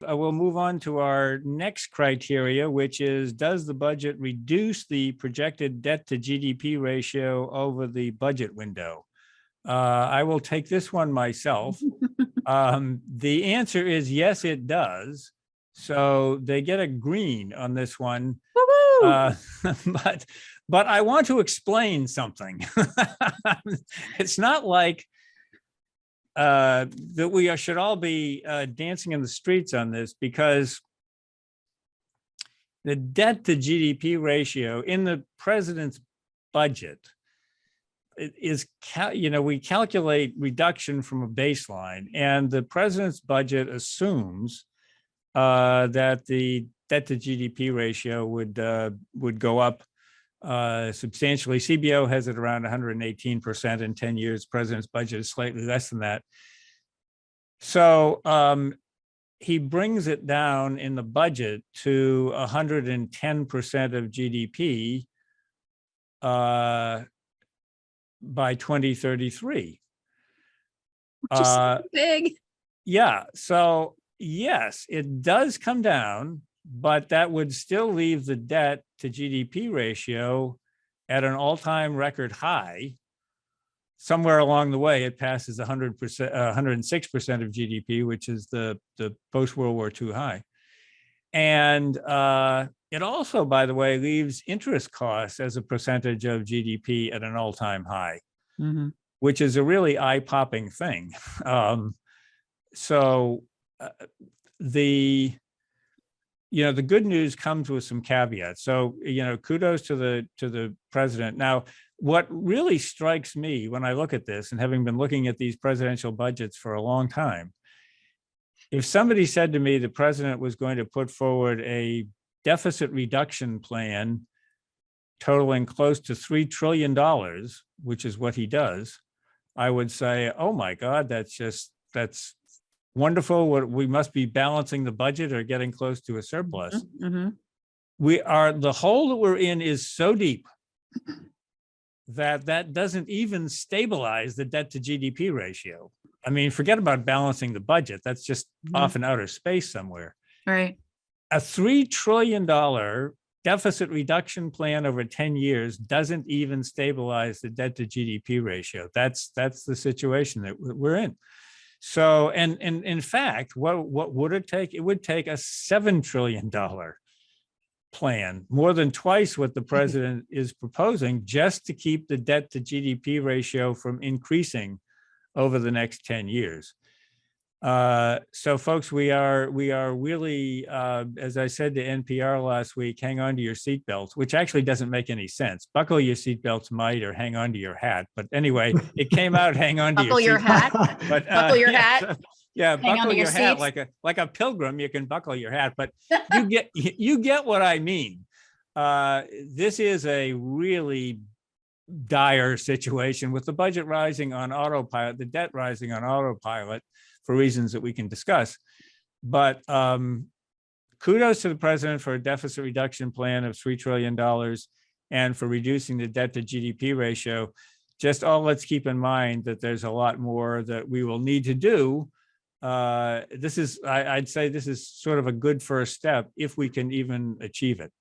We'll move on to our next criteria, which is, does the budget reduce the projected debt to GDP ratio over the budget window? I will take this one myself. The answer is yes, it does. So they get a green on this one. But I want to explain something. It's not like that we should all be dancing in the streets on this, because the debt to GDP ratio in the president's budget is, we calculate reduction from a baseline, and the president's budget assumes that the debt to GDP ratio would go up substantially. CBO has it around 118% in 10 years. President's budget is slightly less than that. So he brings it down in the budget to 110% of GDP by 2033. Which is big. Yeah. So yes, it does come down, but that would still leave the debt to GDP ratio at an all-time record high. Somewhere along the way, it passes 100%, 106% of GDP, which is the post-World War II high. And it also, by the way, leaves interest costs as a percentage of GDP at an all-time high, which is a really eye-popping thing. The good news comes with some caveats. So, kudos to the president. Now, what really strikes me when I look at this, and having been looking at these presidential budgets for a long time, if somebody said to me the president was going to put forward a deficit reduction plan totaling close to $3 trillion, which is what he does, I would say, oh my God, that's wonderful. We must be balancing the budget or getting close to a surplus. The hole that we're in is so deep that doesn't even stabilize the debt to GDP ratio. I mean, forget about balancing the budget. That's just off in outer space somewhere. Right. A $3 trillion deficit reduction plan over 10 years doesn't even stabilize the debt to GDP ratio. That's the situation that we're in. So, and in fact, what would it take? It would take a $7 trillion plan, more than twice what the president is proposing, just to keep the debt to GDP ratio from increasing over the next 10 years. So folks, we are really, as I said to NPR last week, hang on to your seatbelts, which actually doesn't make any sense. Buckle your seatbelts might, or hang on to your hat. But anyway, it came out, hang on to buckle your hat. But, buckle your hat. Yeah, buckle your hat like a pilgrim. You can buckle your hat, but you get what I mean. This is a really dire situation with the budget rising on autopilot, the debt rising on autopilot, for reasons that we can discuss. But kudos to the president for a deficit reduction plan of $3 trillion and for reducing the debt to GDP ratio. Just let's keep in mind that there's a lot more that we will need to do. I'd say this is sort of a good first step if we can even achieve it.